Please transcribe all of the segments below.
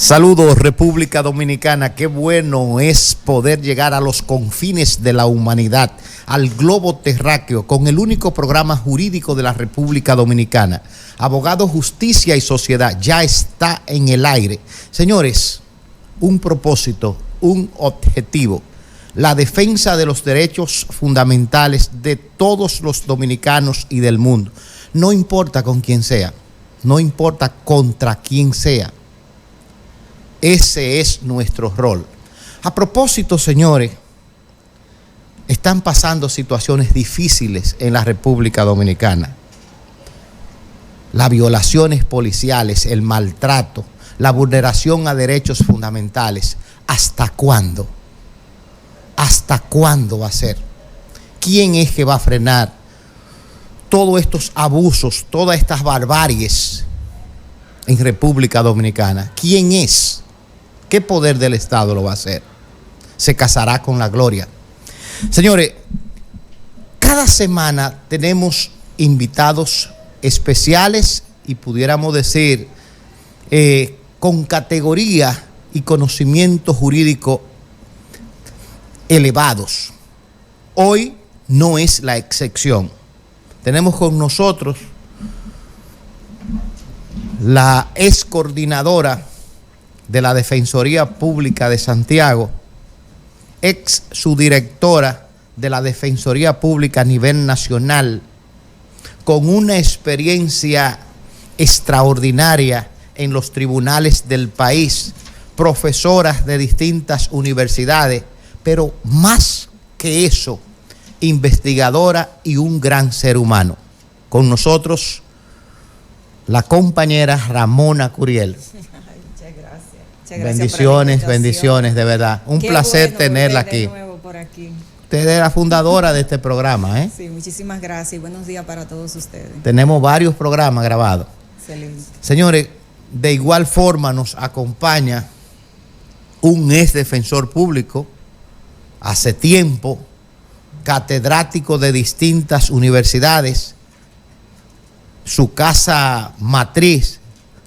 Saludos, República Dominicana. Qué bueno es poder llegar a los confines de la humanidad, al globo terráqueo, con el único programa jurídico de la República Dominicana. Abogado, Justicia y Sociedad ya está en el aire. Señores, un propósito, un objetivo: la defensa de los derechos fundamentales de todos los dominicanos y del mundo. No importa con quién sea, no importa contra quién sea. Ese es nuestro rol. A propósito, señores, están pasando situaciones difíciles en la República Dominicana. Las violaciones policiales, el maltrato, la vulneración a derechos fundamentales. ¿Hasta cuándo? ¿Hasta cuándo va a ser? ¿Quién es que va a frenar todos estos abusos, todas estas barbaries en República Dominicana? ¿Quién es? ¿Qué poder del Estado lo va a hacer? Se casará con la gloria. Señores, cada semana tenemos invitados especiales y pudiéramos decir con categoría y conocimiento jurídico elevados. Hoy no es la excepción. Tenemos con nosotros la ex coordinadora de la Defensoría Pública de Santiago, ex subdirectora de la Defensoría Pública a nivel nacional, con una experiencia extraordinaria en los tribunales del país, profesoras de distintas universidades, pero más que eso, investigadora y un gran ser humano. Con nosotros, la compañera Ramona Curiel. Bendiciones, bendiciones, de verdad. Un placer tenerla aquí. De nuevo por aquí. Usted es la fundadora de este programa, ¿eh? Sí, muchísimas gracias y buenos días para todos ustedes. Tenemos varios programas grabados. Excelente. Señores, de igual forma nos acompaña un ex defensor público, hace tiempo, catedrático de distintas universidades, su casa matriz,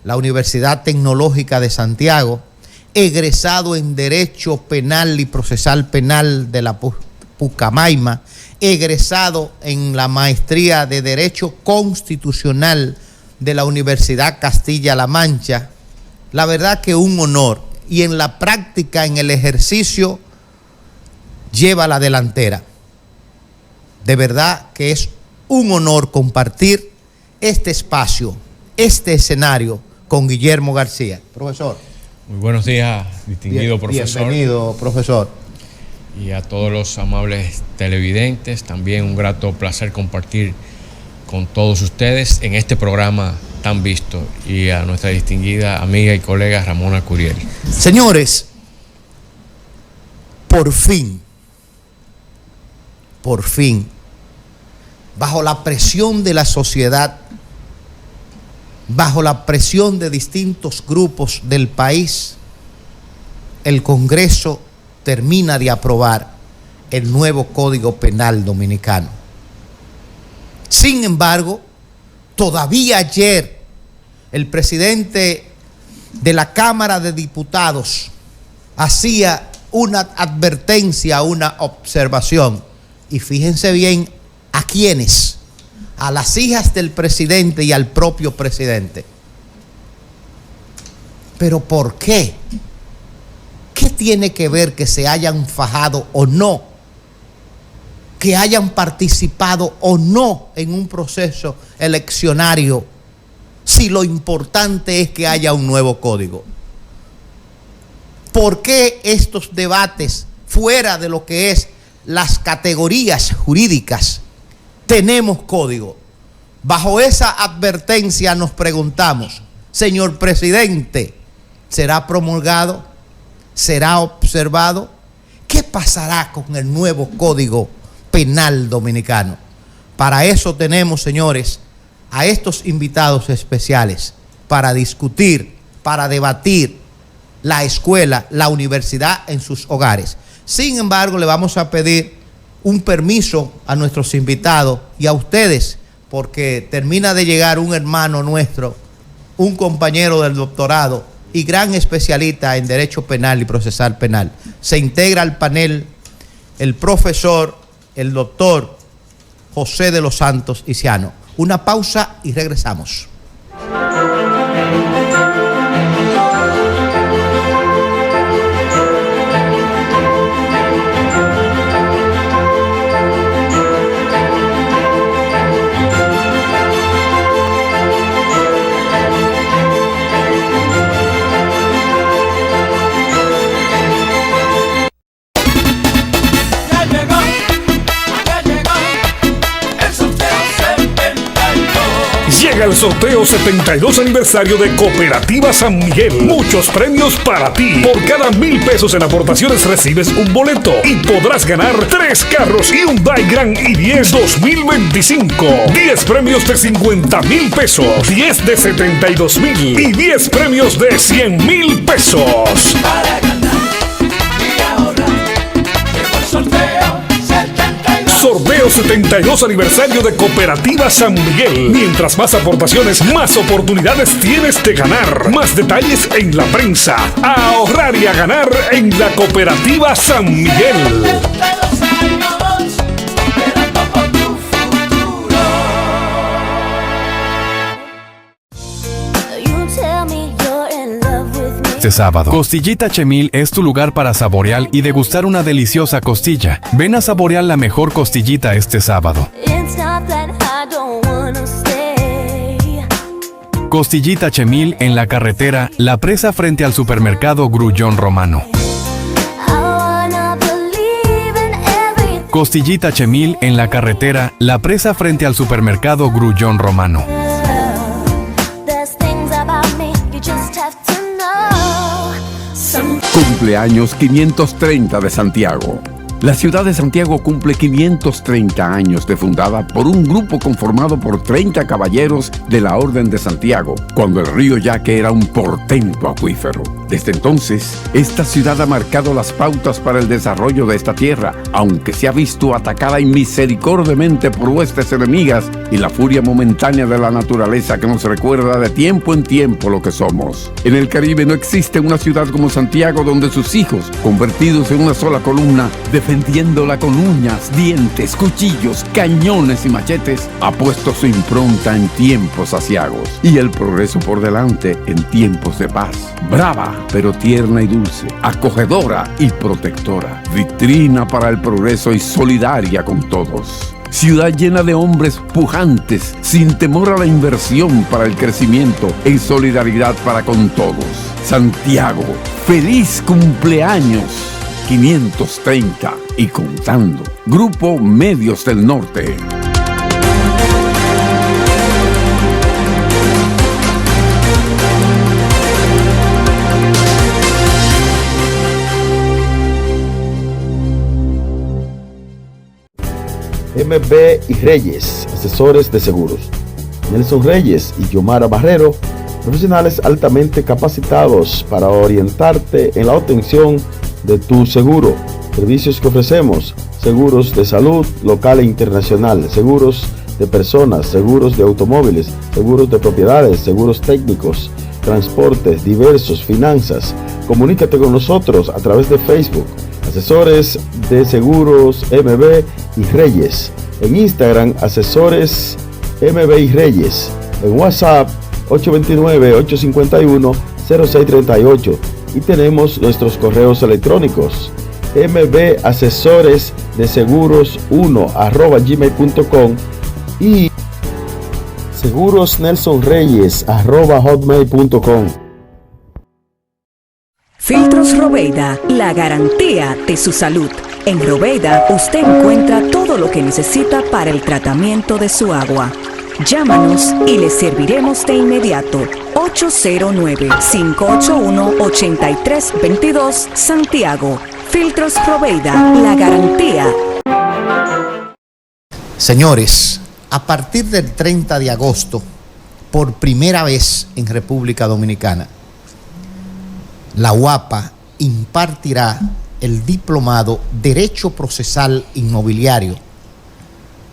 la Universidad Tecnológica de Santiago, egresado en Derecho Penal y Procesal Penal de la Pucamaima, egresado en la Maestría de Derecho Constitucional de la Universidad Castilla-La Mancha. La verdad que un honor, y en la práctica, en el ejercicio, lleva la delantera. De verdad que es un honor compartir este espacio, este escenario con Guillermo García. Profesor. Muy buenos días, distinguido profesor. Bienvenido, profesor. Y a todos los amables televidentes, también un grato placer compartir con todos ustedes en este programa tan visto, y a nuestra distinguida amiga y colega Ramona Curiel. Señores, por fin, bajo la presión de la sociedad, bajo la presión de distintos grupos del país, el Congreso termina de aprobar el nuevo Código Penal Dominicano. Sin embargo, todavía ayer el presidente de la Cámara de Diputados hacía una advertencia, una observación, y fíjense bien a quiénes: a las hijas del presidente y al propio presidente. ¿Pero por qué? ¿Qué tiene que ver que se hayan fajado o no? Que hayan participado o no en un proceso eleccionario, si lo importante es que haya un nuevo código. ¿Por qué estos debates fuera de lo que es las categorías jurídicas? Tenemos código. Bajo esa advertencia nos preguntamos, señor presidente, ¿será promulgado? ¿Será observado? ¿Qué pasará con el nuevo Código Penal Dominicano? Para eso tenemos, señores, a estos invitados especiales para discutir, para debatir la escuela, la universidad en sus hogares. Sin embargo, le vamos a pedir un permiso a nuestros invitados y a ustedes, porque termina de llegar un hermano nuestro, un compañero del doctorado, y gran especialista en Derecho Penal y Procesal Penal. Se integra al panel el profesor, el doctor José de los Santos Iciano. Una pausa y regresamos. Llega el sorteo 72 aniversario de Cooperativa San Miguel. Muchos premios para ti. Por cada 1,000 pesos en aportaciones recibes un boleto y podrás ganar 3 carros Hyundai Grand i10 2025. 10 premios de 50,000 pesos, 10 de 72,000 y 10 premios de 100,000 pesos. Para ganar y ahorrar, llegó el sorteo 72. Sorteo 72 aniversario de Cooperativa San Miguel. Mientras más aportaciones, más oportunidades tienes de ganar. Más detalles en la prensa. A ahorrar y a ganar en la Cooperativa San Miguel. 72 años, esperando por tu futuro. Este sábado, Costillita Chemil es tu lugar para saborear y degustar una deliciosa costilla. Ven a saborear la mejor costillita este sábado. Costillita Chemil en la carretera La Presa frente al supermercado Grullón Romano. Costillita Chemil en la carretera La Presa frente al supermercado Grullón Romano. Cumpleaños 530 de Santiago. La ciudad de Santiago cumple 530 años de fundada por un grupo conformado por 30 caballeros de la Orden de Santiago, cuando el río Yaque era un portento acuífero. Desde entonces, esta ciudad ha marcado las pautas para el desarrollo de esta tierra, aunque se ha visto atacada inmisericordiamente por huestes enemigas y la furia momentánea de la naturaleza que nos recuerda de tiempo en tiempo lo que somos. En el Caribe no existe una ciudad como Santiago donde sus hijos, convertidos en una sola columna, defendiéndola con uñas, dientes, cuchillos, cañones y machetes, ha puesto su impronta en tiempos aciagos y el progreso por delante en tiempos de paz. Brava, pero tierna y dulce, acogedora y protectora, vitrina para el progreso y solidaria con todos. Ciudad llena de hombres pujantes, sin temor a la inversión para el crecimiento, en solidaridad para con todos. Santiago, feliz cumpleaños. 530 y contando. Grupo Medios del Norte. MB y Reyes, asesores de seguros. Nelson Reyes y Yomara Barrero, profesionales altamente capacitados para orientarte en la obtención de tu seguro. Servicios que ofrecemos: seguros de salud local e internacional, seguros de personas, seguros de automóviles, seguros de propiedades, seguros técnicos, transportes diversos, finanzas. Comunícate con nosotros a través de Facebook, Asesores de Seguros MB y Reyes. En Instagram, Asesores MB y Reyes. En WhatsApp, 829-851-0638. Y tenemos nuestros correos electrónicos: mbasesoresdeseguros1@gmail.com y segurosnelsonreyes@hotmail.com. Filtros Robeida, la garantía de su salud. En Robeida usted encuentra todo lo que necesita para el tratamiento de su agua. Llámanos y le serviremos de inmediato. 809-581-8322 Santiago. Filtros Robeida, la garantía. Señores, a partir del 30 de agosto, por primera vez en República Dominicana, la UAPA impartirá el diplomado Derecho Procesal Inmobiliario.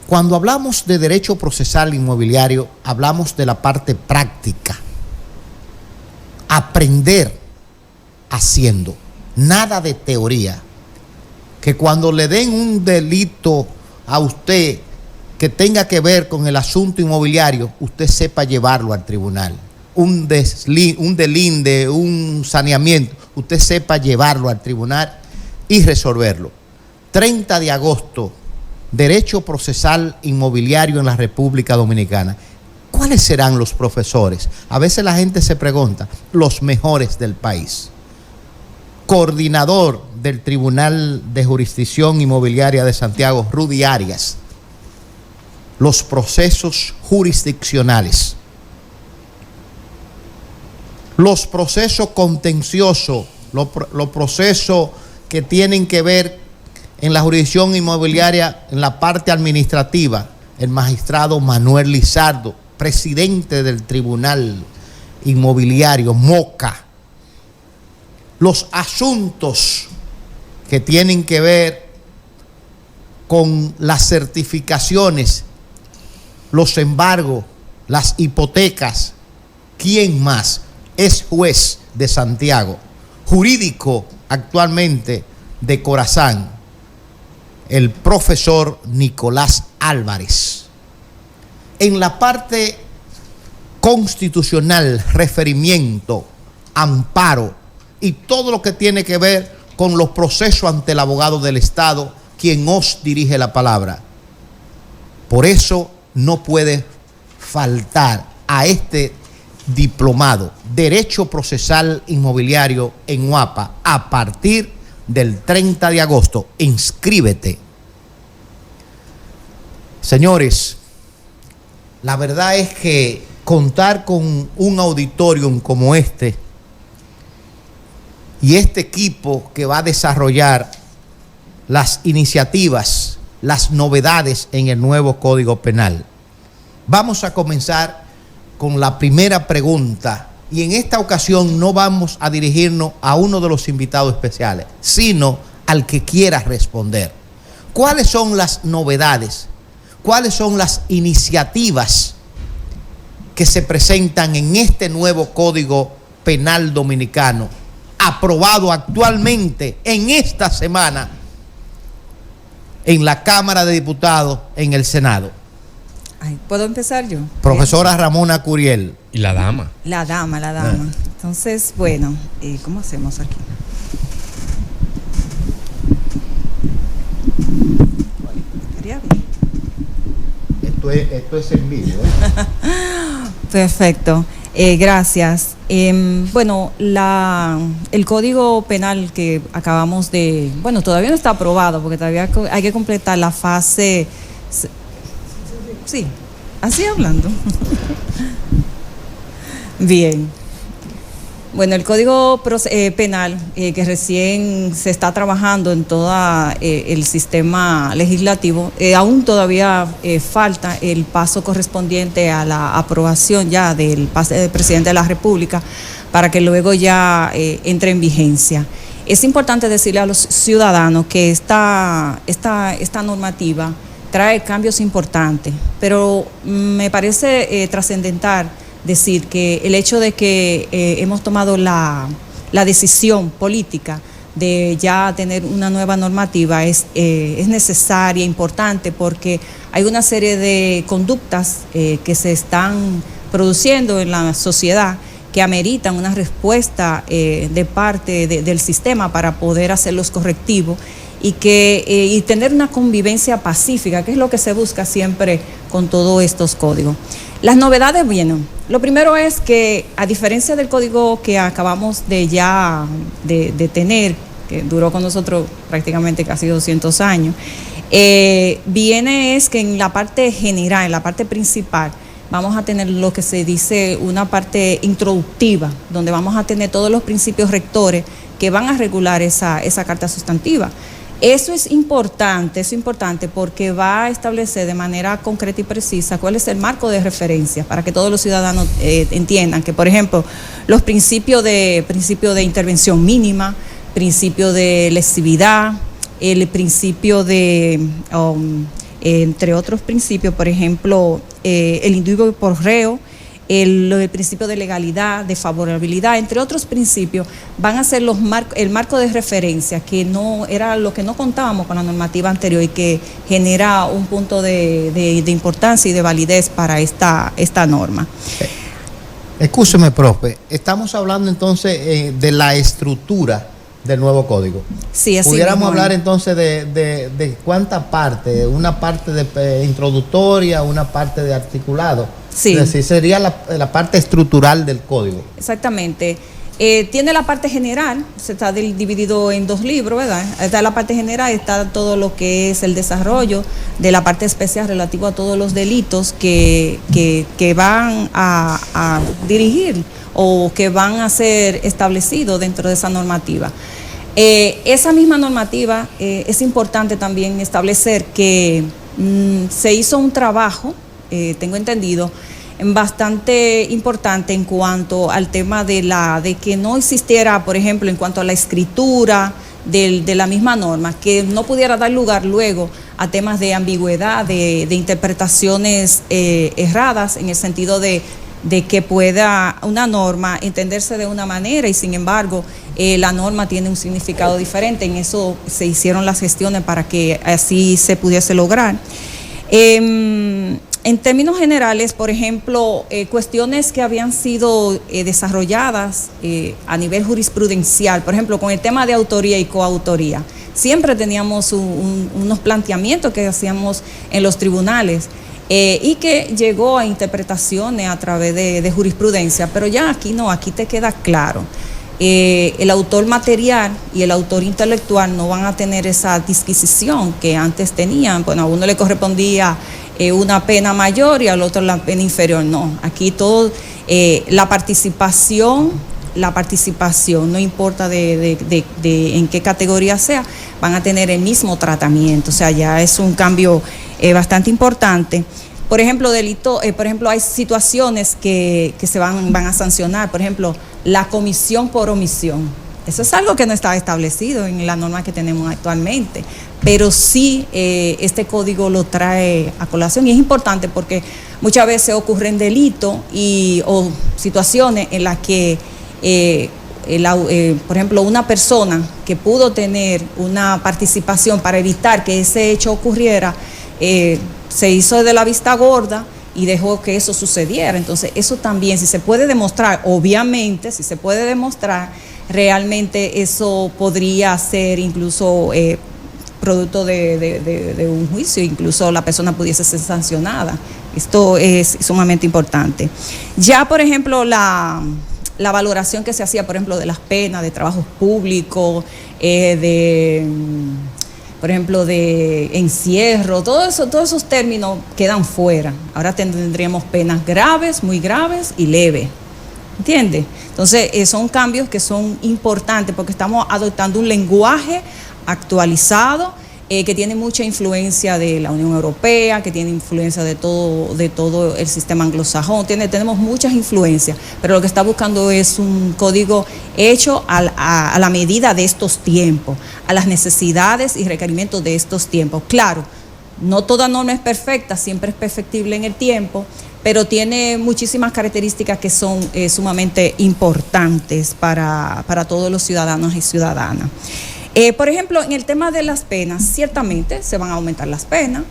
Cuando hablamos de Derecho Procesal Inmobiliario, hablamos de la parte práctica. aprender haciendo, nada de teoría. Que cuando le den un delito a usted que tenga que ver con el asunto inmobiliario, usted sepa llevarlo al tribunal. Un delinde, un saneamiento, usted sepa llevarlo al tribunal y resolverlo. 30 de agosto, Derecho Procesal Inmobiliario en la República Dominicana. ¿Cuáles serán los profesores? A veces la gente se pregunta, los mejores del país. Coordinador del Tribunal de Jurisdicción Inmobiliaria de Santiago, Rudy Arias. Los procesos jurisdiccionales. Los procesos contenciosos, los procesos que tienen que ver en la jurisdicción inmobiliaria, en la parte administrativa, el magistrado Manuel Lizardo, presidente del Tribunal Inmobiliario, MOCA. Los asuntos que tienen que ver con las certificaciones, los embargos, las hipotecas. ¿Quién más es juez de Santiago? Jurídico actualmente de Corazán, el profesor Nicolás Álvarez. En la parte constitucional, referimiento, amparo y todo lo que tiene que ver con los procesos ante el abogado del Estado, quien os dirige la palabra. Por eso no puede faltar a este diplomado Derecho Procesal Inmobiliario en UAPA a partir del 30 de agosto. Inscríbete. Señores, la verdad es que contar con un auditorium como este y este equipo que va a desarrollar las iniciativas, las novedades en el nuevo Código Penal. Vamos a comenzar con la primera pregunta y en esta ocasión no vamos a dirigirnos a uno de los invitados especiales, sino al que quiera responder. ¿Cuáles son las novedades? ¿Cuáles son las iniciativas que se presentan en este nuevo Código Penal Dominicano, aprobado actualmente en esta semana en la Cámara de Diputados, en el Senado? Ay, ¿puedo empezar yo? Profesora Ramona Curiel. Y la dama. La dama. Entonces, bueno, ¿cómo hacemos aquí? Estaría bien. Esto es en vivo, Perfecto. Gracias. Bueno, el Código Penal que acabamos de... Bueno, todavía no está aprobado porque todavía hay que completar la fase... Sí, así hablando. Bien. Bueno, el Código Penal que recién se está trabajando en todo el sistema legislativo, aún todavía falta el paso correspondiente a la aprobación ya del presidente de la República para que luego ya entre en vigencia. Es importante decirle a los ciudadanos que esta normativa trae cambios importantes, pero me parece trascendental decir que el hecho de que hemos tomado la decisión política de ya tener una nueva normativa es necesaria, importante, porque hay una serie de conductas que se están produciendo en la sociedad que ameritan una respuesta de parte del sistema para poder hacer los correctivos y tener una convivencia pacífica, que es lo que se busca siempre con todos estos códigos. Las novedades, bueno, lo primero es que a diferencia del código que acabamos de tener, que duró con nosotros prácticamente casi 200 años, viene es que en la parte general, en la parte principal, vamos a tener lo que se dice una parte introductiva, donde vamos a tener todos los principios rectores que van a regular esa carta sustantiva. Eso es importante porque va a establecer de manera concreta y precisa cuál es el marco de referencia para que todos los ciudadanos entiendan que, por ejemplo, los principios de intervención mínima, principio de lesividad, el principio de, entre otros principios, por ejemplo, el individuo por reo, el principio de legalidad, de favorabilidad, entre otros principios, van a ser el marco de referencia, que no era lo que no contábamos con la normativa anterior y que genera un punto de importancia y de validez para esta norma. Escúcheme, profe, estamos hablando entonces de la estructura del nuevo código. Sí, así pudiéramos mismo. hablar entonces de cuánta parte, una parte de introductoria, una parte de articulado. Sí. Es decir, sería la parte estructural del código. Exactamente. Tiene la parte general, se está dividido en 2 libros, ¿verdad? Está la parte general, está todo lo que es el desarrollo de la parte especial relativo a todos los delitos que van a dirigir o que van a ser establecidos dentro de esa normativa. Esa misma normativa es importante también establecer que se hizo un trabajo, tengo entendido, bastante importante en cuanto al tema de que no existiera, por ejemplo, en cuanto a la escritura de la misma norma, que no pudiera dar lugar luego a temas de ambigüedad, de interpretaciones erradas, en el sentido de que pueda una norma entenderse de una manera y sin embargo la norma tiene un significado diferente. En eso se hicieron las gestiones para que así se pudiese lograr. En términos generales, por ejemplo, cuestiones que habían sido desarrolladas a nivel jurisprudencial, por ejemplo, con el tema de autoría y coautoría, siempre teníamos unos planteamientos que hacíamos en los tribunales y que llegó a interpretaciones a través de jurisprudencia, pero ya aquí no, aquí te queda claro. El autor material y el autor intelectual no van a tener esa disquisición que antes tenían. Bueno, a uno le correspondía una pena mayor y al otro la pena inferior. No, aquí todo, la participación, no importa de en qué categoría sea, van a tener el mismo tratamiento. O sea, ya es un cambio bastante importante. Por ejemplo, hay situaciones que se van a sancionar. Por ejemplo, la comisión por omisión. Eso es algo que no está establecido en la norma que tenemos actualmente, pero sí este código lo trae a colación y es importante porque muchas veces ocurren delitos o situaciones en las que, por ejemplo, una persona que pudo tener una participación para evitar que ese hecho ocurriera, se hizo de la vista gorda y dejó que eso sucediera. Entonces, eso también, si se puede demostrar, obviamente, si se puede demostrar, realmente eso podría ser incluso producto de un juicio, incluso la persona pudiese ser sancionada. Esto es sumamente importante. Ya, por ejemplo, la valoración que se hacía, por ejemplo, de las penas, de trabajos públicos, por ejemplo, de encierro, todos esos términos quedan fuera. Ahora tendríamos penas graves, muy graves y leves. ¿Entiendes? Entonces, son cambios que son importantes porque estamos adoptando un lenguaje actualizado que tiene mucha influencia de la Unión Europea, que tiene influencia de todo el sistema anglosajón. Tenemos muchas influencias, pero lo que está buscando es un código hecho a la medida de estos tiempos, a las necesidades y requerimientos de estos tiempos. Claro, no toda norma es perfecta, siempre es perfectible en el tiempo, pero tiene muchísimas características que son sumamente importantes para todos los ciudadanos y ciudadanas. Por ejemplo, en el tema de las penas, ciertamente se van a aumentar las penas.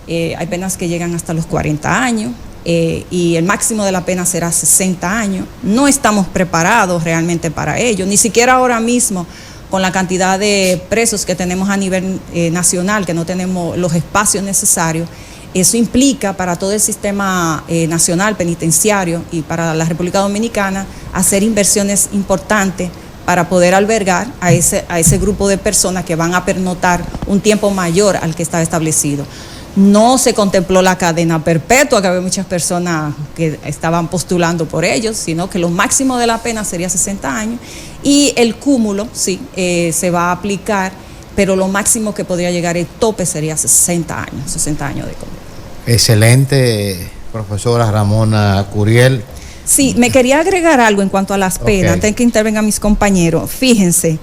Hay penas que llegan hasta los 40 años y el máximo de la pena será 60 años. No estamos preparados realmente para ello, ni siquiera ahora mismo con la cantidad de presos que tenemos a nivel nacional, que no tenemos los espacios necesarios. Eso implica para todo el sistema nacional penitenciario y para la República Dominicana hacer inversiones importantes para poder albergar a ese grupo de personas que van a pernoctar un tiempo mayor al que estaba establecido. No se contempló la cadena perpetua, que había muchas personas que estaban postulando por ellos, sino que lo máximo de la pena sería 60 años y el cúmulo, sí, se va a aplicar, pero lo máximo que podría llegar, el tope sería 60 años de condena. Excelente, profesora Ramona Curiel. Sí, me quería agregar algo en cuanto a las penas, antes que intervengan mis compañeros. Fíjense,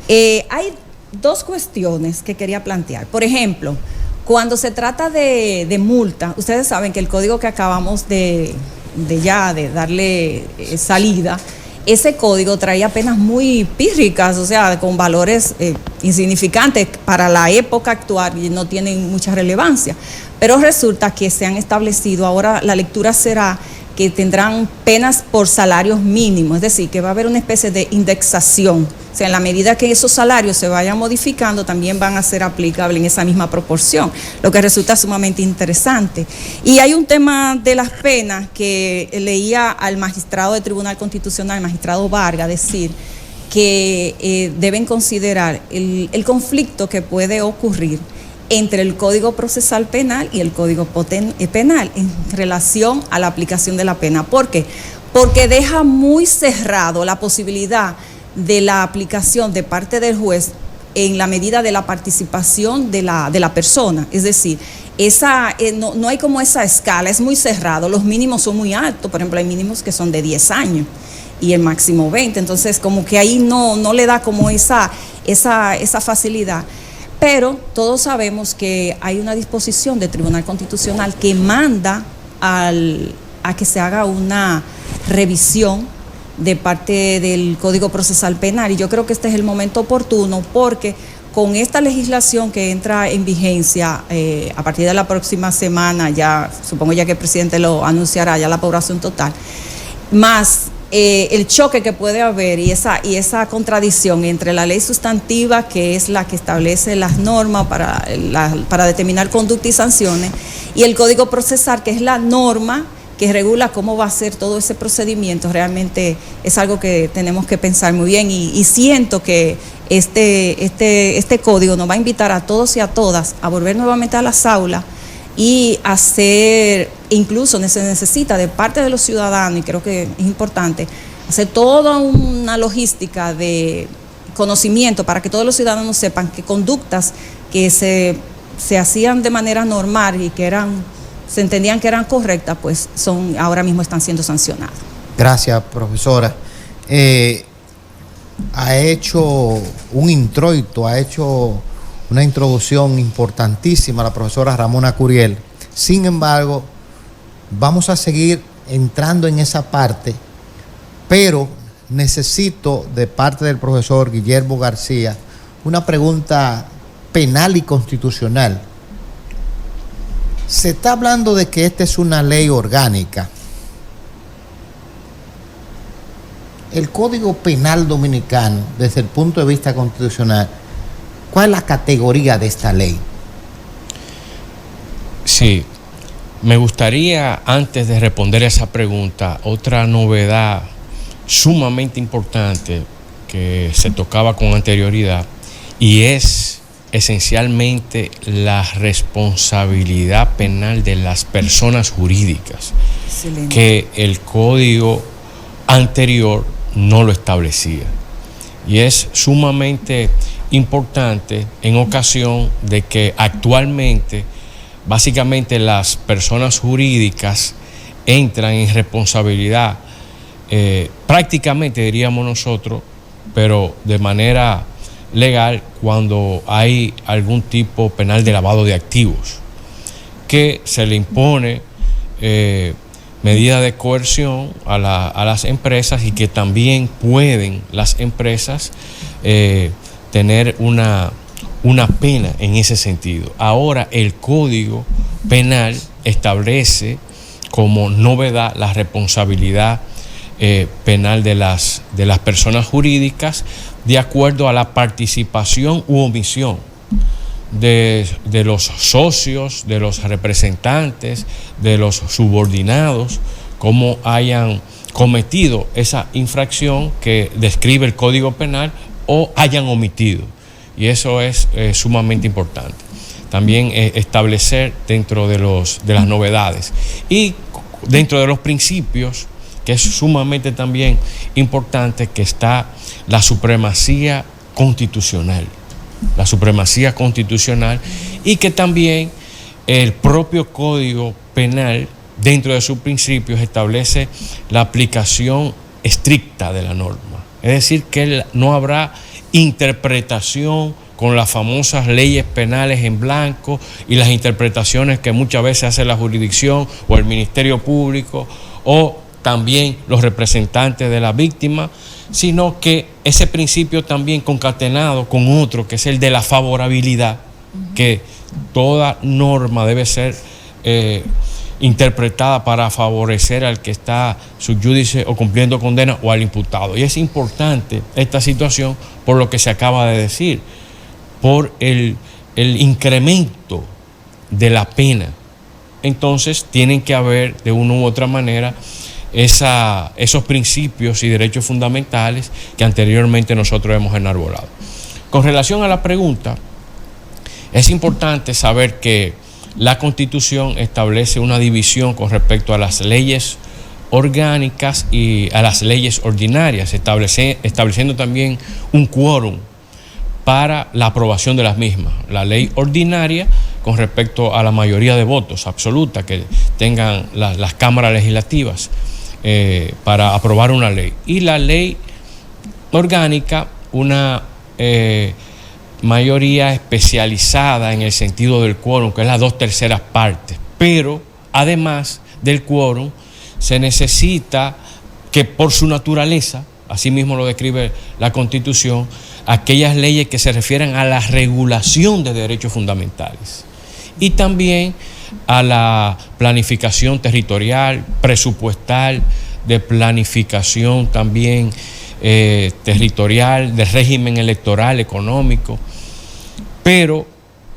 hay 2 cuestiones que quería plantear. Por ejemplo, cuando se trata de multa, ustedes saben que el código que acabamos de de darle salida, ese código traía penas muy pírricas, o sea, con valores insignificantes para la época actual y no tienen mucha relevancia. Pero resulta que se han establecido, ahora la lectura será que tendrán penas por salarios mínimos, es decir, que va a haber una especie de indexación. O sea, en la medida que esos salarios se vayan modificando, también van a ser aplicables en esa misma proporción, lo que resulta sumamente interesante. Y hay un tema de las penas que leía al magistrado del Tribunal Constitucional, el magistrado Vargas, decir que deben considerar el conflicto que puede ocurrir entre el Código Procesal Penal y el Código Penal en relación a la aplicación de la pena. ¿Por qué? Porque deja muy cerrado la posibilidad de la aplicación de parte del juez en la medida de la participación de la persona. Es decir, no hay como esa escala, es muy cerrado, los mínimos son muy altos, por ejemplo, hay mínimos que son de 10 años y el máximo 20, entonces como que ahí no le da como esa facilidad. Pero todos sabemos que hay una disposición del Tribunal Constitucional que manda a que se haga una revisión de parte del Código Procesal Penal, y yo creo que este es el momento oportuno, porque con esta legislación que entra en vigencia a partir de la próxima semana, ya supongo ya que el presidente lo anunciará, ya la aprobación total, más el choque que puede haber y esa contradicción entre la ley sustantiva, que es la que establece las normas para determinar conducta y sanciones, y el Código Procesal, que es la norma que regula cómo va a ser todo ese procedimiento, realmente es algo que tenemos que pensar muy bien, y siento que este código nos va a invitar a todos y a todas a volver nuevamente a las aulas y hacer, incluso se necesita de parte de los ciudadanos, y creo que es importante, hacer toda una logística de conocimiento para que todos los ciudadanos sepan que conductas que se hacían de manera normal y que se entendían que eran correctas, pues ahora mismo están siendo sancionadas. Gracias, profesora. Ha hecho un introito, ha hecho una introducción importantísima la profesora Ramona Curiel. Sin embargo, vamos a seguir entrando en esa parte, pero necesito de parte del profesor Guillermo García una pregunta penal y constitucional. Se está hablando de que esta es una ley orgánica. El Código Penal Dominicano, desde el punto de vista constitucional, ¿cuál es la categoría de esta ley? Sí, me gustaría, antes de responder a esa pregunta, otra novedad sumamente importante que se tocaba con anterioridad, y es esencialmente la responsabilidad penal de las personas jurídicas. Excelente. Que el código anterior no lo establecía. Y es sumamente importante en ocasión de que actualmente básicamente las personas jurídicas entran en responsabilidad prácticamente, diríamos nosotros, pero de manera legal, cuando hay algún tipo penal de lavado de activos, que se le impone medida de coerción a las empresas, y que también pueden las empresas tener una pena en ese sentido. Ahora el Código Penal establece como novedad la responsabilidad penal de las personas jurídicas de acuerdo a la participación u omisión de los socios, de los representantes, de los subordinados, como hayan cometido esa infracción que describe el Código Penal o hayan omitido. Y eso es sumamente importante. También establecer dentro de las novedades y dentro de los principios, que es sumamente también importante, que está la supremacía constitucional. La supremacía constitucional, y que también el propio Código Penal, dentro de sus principios, establece la aplicación estricta de la norma. Es decir, que no habrá interpretación con las famosas leyes penales en blanco y las interpretaciones que muchas veces hace la jurisdicción o el Ministerio Público o también los representantes de la víctima, sino que ese principio también concatenado con otro, que es el de la favorabilidad, que toda norma debe ser interpretada para favorecer al que está sub judice o cumpliendo condena o al imputado. Y es importante esta situación por lo que se acaba de decir, por el incremento de la pena. Entonces tienen que haber de una u otra manera esos principios y derechos fundamentales que anteriormente nosotros hemos enarbolado. Con relación a la pregunta, es importante saber que la Constitución establece una división con respecto a las leyes orgánicas y a las leyes ordinarias, estableciendo también un quórum para la aprobación de las mismas. La ley ordinaria con respecto a la mayoría de votos absoluta que tengan las cámaras legislativas para aprobar una ley. Y la ley orgánica, una mayoría especializada en el sentido del quórum, que es las 2/3 partes. Pero además del quórum, se necesita que por su naturaleza, así mismo lo describe la Constitución, aquellas leyes que se refieren a la regulación de derechos fundamentales y también a la planificación territorial, presupuestal, de planificación también territorial, de régimen electoral, económico. Pero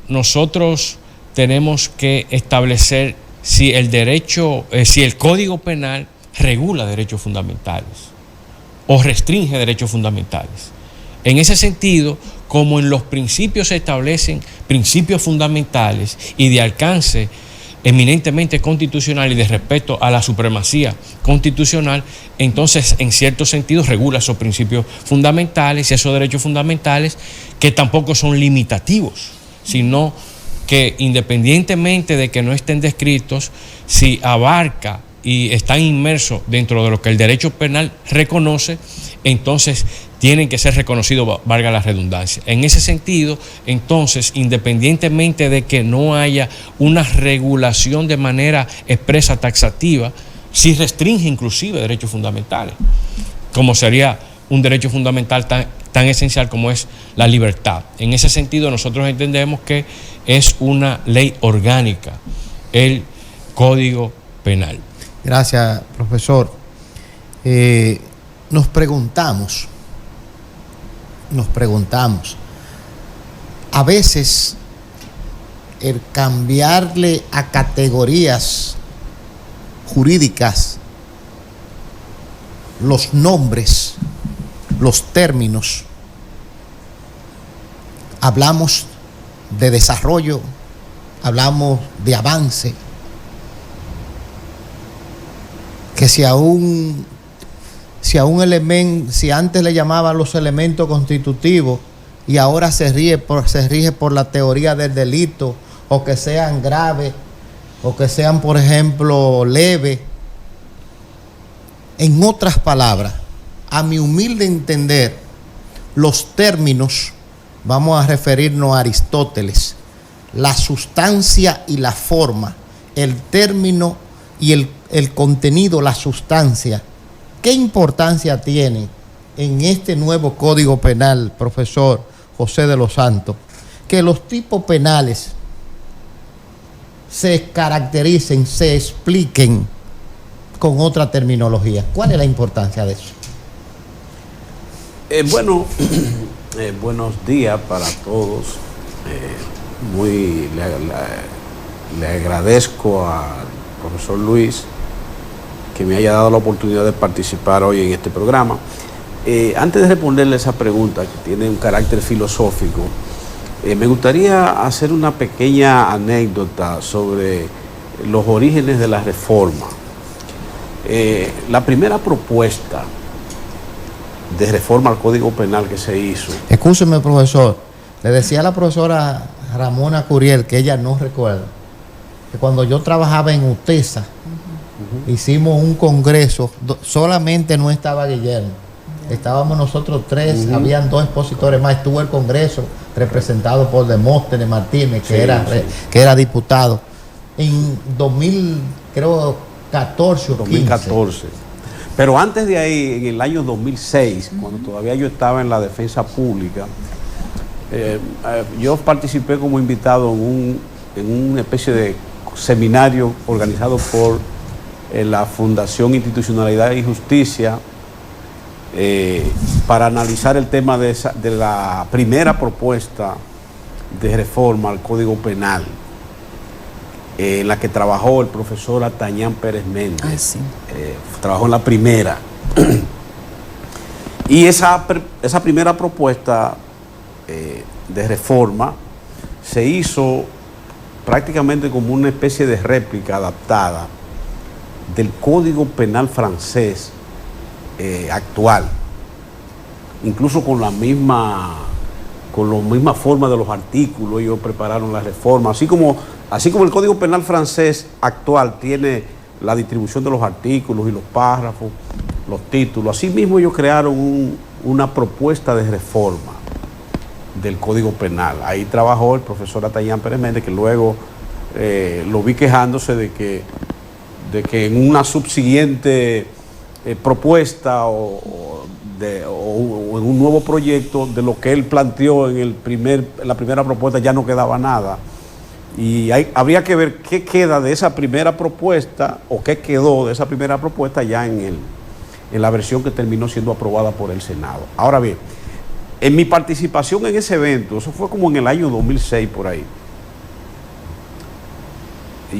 nosotros tenemos que establecer si el Código Penal regula derechos fundamentales o restringe derechos fundamentales. En ese sentido, como en los principios se establecen principios fundamentales y de alcance eminentemente constitucional y de respeto a la supremacía constitucional, entonces en cierto sentido regula esos principios fundamentales y esos derechos fundamentales que tampoco son limitativos, sino que independientemente de que no estén descritos, si abarca y están inmersos dentro de lo que el derecho penal reconoce, entonces tienen que ser reconocidos, valga la redundancia. En ese sentido, entonces, independientemente de que no haya una regulación de manera expresa, taxativa, sí restringe inclusive derechos fundamentales, como sería un derecho fundamental tan esencial como es la libertad. En ese sentido, nosotros entendemos que es una ley orgánica, el Código Penal. Gracias, profesor. Nos preguntamos, a veces el cambiarle a categorías jurídicas los nombres, los términos, hablamos de desarrollo, hablamos de avance, que si antes le llamaban los elementos constitutivos y ahora se rige por la teoría del delito, o que sean graves, o que sean, por ejemplo, leves. En otras palabras, a mi humilde entender, los términos, vamos a referirnos a Aristóteles, la sustancia y la forma, el término y el contenido, la sustancia. ¿Qué importancia tiene en este nuevo Código Penal, profesor José de los Santos, que los tipos penales se caractericen, se expliquen con otra terminología? ¿Cuál es la importancia de eso? Buenos días para todos. Le agradezco al profesor Luis que me haya dado la oportunidad de participar hoy en este programa. Antes de responderle esa pregunta que tiene un carácter filosófico, me gustaría hacer una pequeña anécdota sobre los orígenes de la reforma. La primera propuesta de reforma al Código Penal que se hizo... Escúcheme, profesor, le decía a la profesora Ramona Curiel, que ella no recuerda, que cuando yo trabajaba en UTESA, hicimos un congreso, solamente no estaba Guillermo, estábamos nosotros tres, habían dos expositores más, estuvo el congreso representado por Demóstenes Martínez, que era diputado. En 2000, creo 14 o 2014. Pero antes de ahí, en el año 2006, cuando todavía yo estaba en la defensa pública, yo participé como invitado en una especie de seminario organizado por la Fundación Institucionalidad y Justicia para analizar el tema de la primera propuesta de reforma al Código Penal, en la que trabajó el profesor Atañán Pérez Méndez. Trabajó en la primera. Y esa primera propuesta de reforma se hizo prácticamente como una especie de réplica adaptada del Código Penal francés actual, incluso con la misma forma de los artículos. Ellos prepararon la reforma, así como el Código Penal francés actual tiene la distribución de los artículos y los párrafos, los títulos. Así mismo ellos crearon una propuesta de reforma del Código Penal. Ahí trabajó el profesor Atañán Pérez Méndez, que luego lo vi quejándose de que en una subsiguiente propuesta o en un nuevo proyecto de lo que él planteó en la primera propuesta ya no quedaba nada. Y habría que ver qué queda de esa primera propuesta o qué quedó de esa primera propuesta ya en la versión que terminó siendo aprobada por el Senado. Ahora bien, en mi participación en ese evento, eso fue como en el año 2006 por ahí,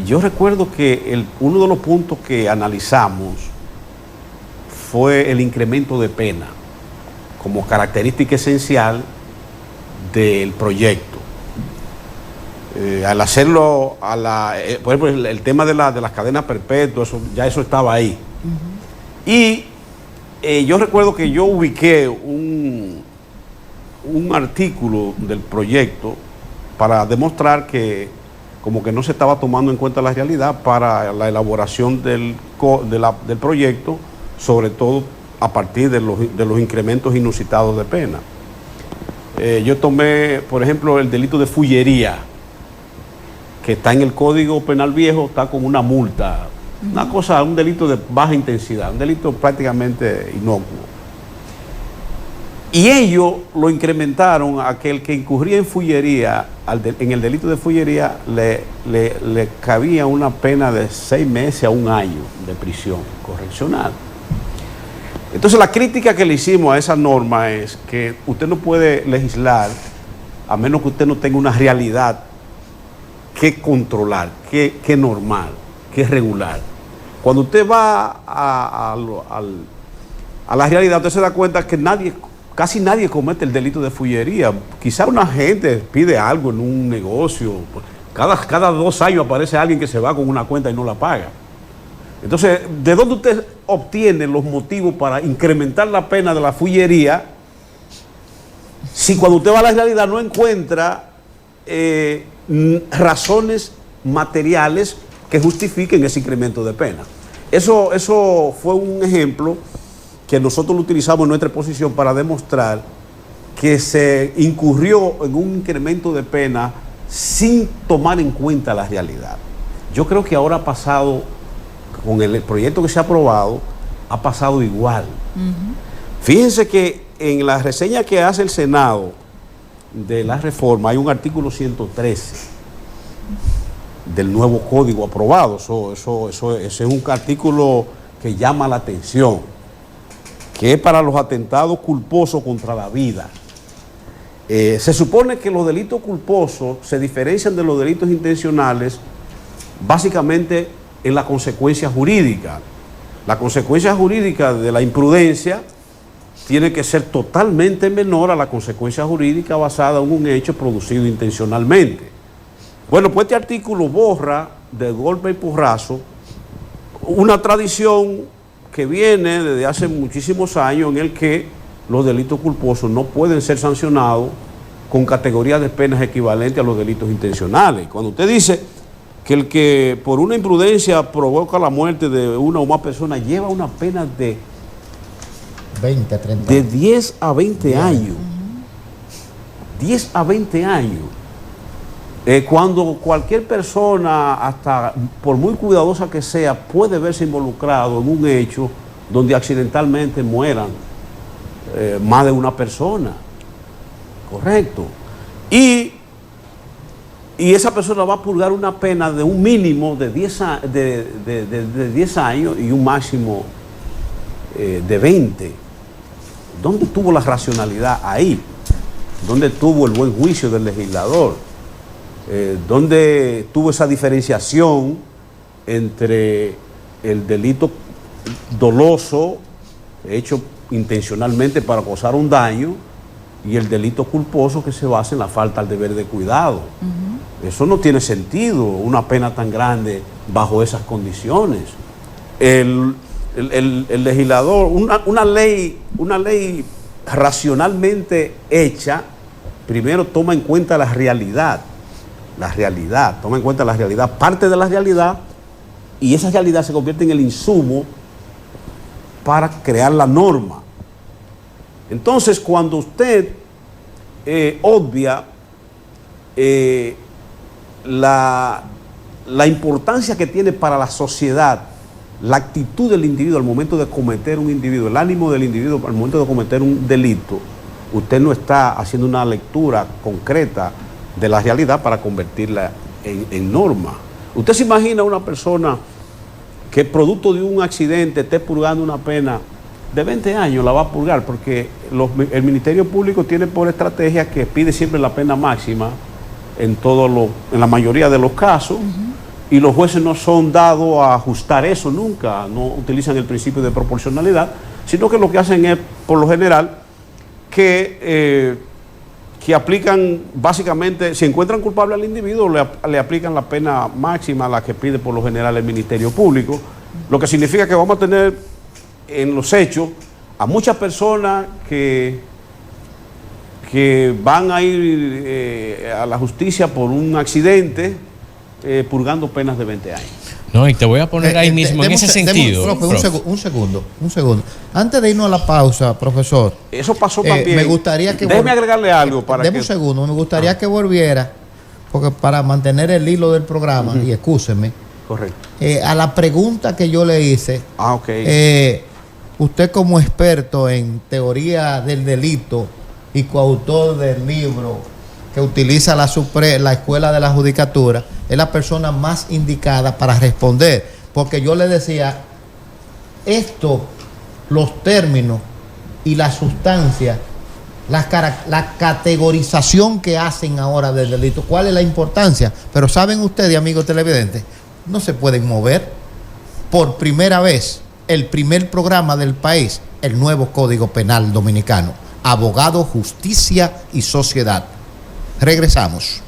yo recuerdo que uno de los puntos que analizamos fue el incremento de pena como característica esencial del proyecto. Al hacerlo, por ejemplo, el tema de las cadenas perpetuas, eso estaba ahí. Y yo recuerdo que yo ubiqué un artículo del proyecto para demostrar que como que no se estaba tomando en cuenta la realidad para la elaboración del proyecto, sobre todo a partir de los incrementos inusitados de pena. Yo tomé, por ejemplo, el delito de fullería, que está en el Código Penal Viejo, está con una multa, un delito de baja intensidad, un delito prácticamente inocuo. Y ellos lo incrementaron a que el que incurría en fullería, en el delito de fullería, le cabía una pena de 6 meses a 1 año de prisión correccional. Entonces la crítica que le hicimos a esa norma es que usted no puede legislar a menos que usted no tenga una realidad que controlar, que normal, que regular. Cuando usted va a la realidad, usted se da cuenta que casi nadie comete el delito de fullería. Quizá una gente pide algo en un negocio, cada 2 años aparece alguien que se va con una cuenta y no la paga. Entonces, ¿de dónde usted obtiene los motivos para incrementar la pena de la fullería si cuando usted va a la realidad no encuentra razones materiales que justifiquen ese incremento de pena? Eso fue un ejemplo que nosotros lo utilizamos en nuestra exposición para demostrar que se incurrió en un incremento de pena sin tomar en cuenta la realidad. Yo creo que ahora ha pasado, con el proyecto que se ha aprobado, ha pasado igual. Fíjense que en la reseña que hace el Senado de la reforma hay un artículo 113 del nuevo código aprobado. Ese es un artículo que llama la atención, que es para los atentados culposos contra la vida. Se supone que los delitos culposos se diferencian de los delitos intencionales básicamente en la consecuencia jurídica. La consecuencia jurídica de la imprudencia tiene que ser totalmente menor a la consecuencia jurídica basada en un hecho producido intencionalmente. Bueno, pues este artículo borra de golpe y porrazo una tradición que viene desde hace muchísimos años en el que los delitos culposos no pueden ser sancionados con categorías de penas equivalentes a los delitos intencionales. Cuando usted dice que el que por una imprudencia provoca la muerte de una o más personas lleva una pena de 20, 30 de 10 a 20 años. 10 a 20 años. Cuando cualquier persona, hasta por muy cuidadosa que sea, puede verse involucrado en un hecho donde accidentalmente mueran más de una persona. Correcto. Y esa persona va a purgar una pena de un mínimo de 10 años y un máximo de 20. ¿Dónde tuvo la racionalidad ahí? ¿Dónde tuvo el buen juicio del legislador? ¿Dónde tuvo esa diferenciación entre el delito doloso hecho intencionalmente para causar un daño y el delito culposo que se basa en la falta al deber de cuidado? Eso no tiene sentido, una pena tan grande bajo esas condiciones. El legislador, una ley racionalmente hecha, primero toma en cuenta la realidad, toma en cuenta la realidad, parte de la realidad, y esa realidad se convierte en el insumo para crear la norma. Entonces, cuando usted obvia la importancia que tiene para la sociedad la actitud del individuo al momento de cometer un individuo, el ánimo del individuo al momento de cometer un delito, usted no está haciendo una lectura concreta de la realidad para convertirla en norma. Usted se imagina una persona que producto de un accidente esté purgando una pena de 20 años, la va a purgar, porque el Ministerio Público tiene por estrategia que pide siempre la pena máxima en la mayoría de los casos, y los jueces no son dados a ajustar eso nunca, no utilizan el principio de proporcionalidad, sino que lo que hacen es, por lo general, que aplican básicamente, si encuentran culpable al individuo, le aplican la pena máxima a la que pide por lo general el Ministerio Público, lo que significa que vamos a tener en los hechos a muchas personas que van a ir a la justicia por un accidente, purgando penas de 20 años. No, y te voy a poner ahí mismo, en ese sentido. Un segundo. Antes de irnos a la pausa, profesor. Eso pasó también. Me gustaría que... Déjeme agregarle algo para que... un segundo. Me gustaría que volviera, porque para mantener el hilo del programa, y excúseme. Correcto. A la pregunta que yo le hice. Usted como experto en teoría del delito y coautor del libro que utiliza la Escuela de la Judicatura, es la persona más indicada para responder, porque yo le decía, los términos y la sustancia, la categorización que hacen ahora del delito, ¿cuál es la importancia? Pero saben ustedes, amigos televidentes, no se pueden mover. Por primera vez, el primer programa del país, el nuevo Código Penal Dominicano, abogado, justicia y sociedad. Regresamos.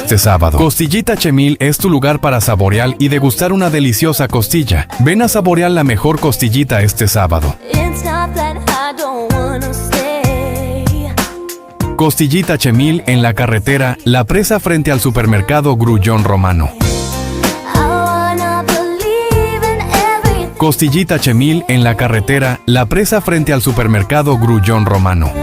Este sábado, Costillita Chemil es tu lugar para saborear y degustar una deliciosa costilla. Ven a saborear la mejor costillita este sábado. Costillita Chemil en la carretera La Presa frente al supermercado Grullón Romano. Costillita Chemil en la carretera La Presa frente al supermercado Grullón Romano.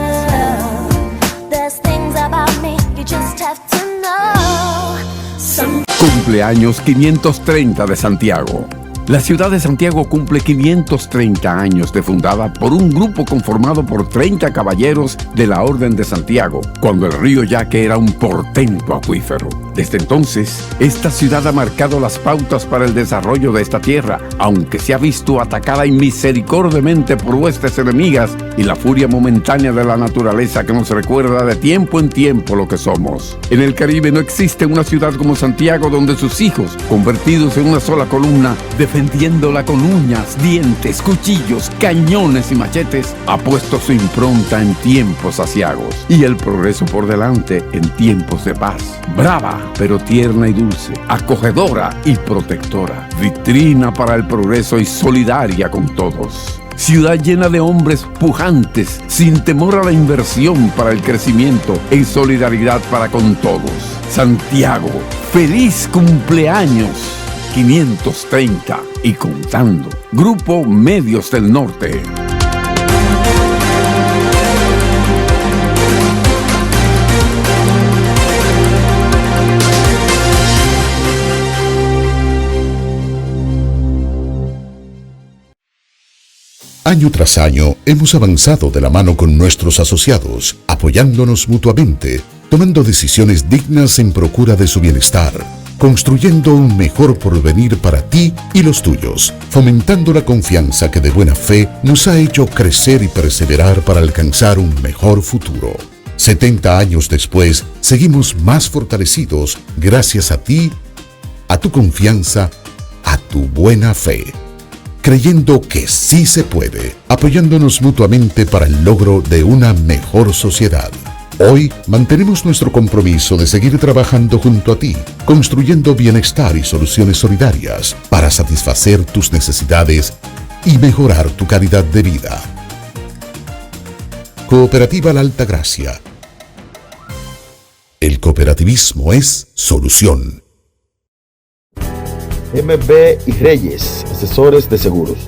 Cumpleaños 530 de Santiago. La ciudad de Santiago cumple 530 años de fundada por un grupo conformado por 30 caballeros de la Orden de Santiago, cuando el río Yaque era un portento acuífero. Desde entonces, esta ciudad ha marcado las pautas para el desarrollo de esta tierra, aunque se ha visto atacada inmisericordiamente por huestes enemigas y la furia momentánea de la naturaleza que nos recuerda de tiempo en tiempo lo que somos. En el Caribe no existe una ciudad como Santiago donde sus hijos, convertidos en una sola columna, defendiéndola con uñas, dientes, cuchillos, cañones y machetes, ha puesto su impronta en tiempos aciagos y el progreso por delante en tiempos de paz. Brava, pero tierna y dulce, acogedora y protectora, vitrina para el progreso y solidaria con todos. Ciudad llena de hombres pujantes, sin temor a la inversión para el crecimiento, en solidaridad para con todos. Santiago, feliz cumpleaños. 530 y contando. Grupo Medios del Norte. Año tras año hemos avanzado de la mano con nuestros asociados, apoyándonos mutuamente, tomando decisiones dignas en procura de su bienestar, construyendo un mejor porvenir para ti y los tuyos, fomentando la confianza que de buena fe nos ha hecho crecer y perseverar para alcanzar un mejor futuro. 70 años después, seguimos más fortalecidos gracias a ti, a tu confianza, a tu buena fe. Creyendo que sí se puede, apoyándonos mutuamente para el logro de una mejor sociedad. Hoy mantenemos nuestro compromiso de seguir trabajando junto a ti, construyendo bienestar y soluciones solidarias para satisfacer tus necesidades y mejorar tu calidad de vida. Cooperativa La Altagracia. El cooperativismo es solución. MB y Reyes, asesores de seguros.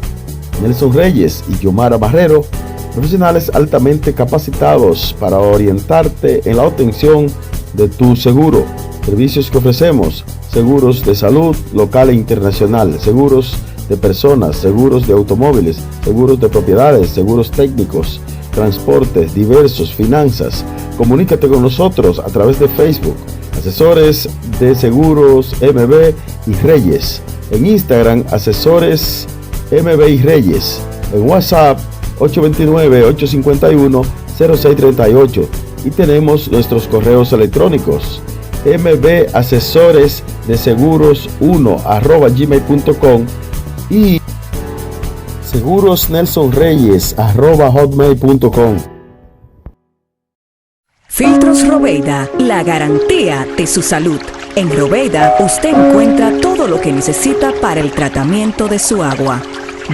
Nelson Reyes y Yomara Barrero, profesionales altamente capacitados para orientarte en la obtención de tu seguro. Servicios que ofrecemos: seguros de salud local e internacional, seguros de personas, seguros de automóviles, seguros de propiedades, seguros técnicos, transportes diversos, finanzas. Comunícate con nosotros a través de Facebook. Asesores de seguros MB y Reyes. En Instagram, asesores MB y Reyes. En WhatsApp, 829-851-0638. Y tenemos nuestros correos electrónicos: mbasesoresdeseguros1@gmail.com y segurosnelsonreyes@hotmail.com. Filtros Robeida, la garantía de su salud. En Robeida usted encuentra todo lo que necesita para el tratamiento de su agua.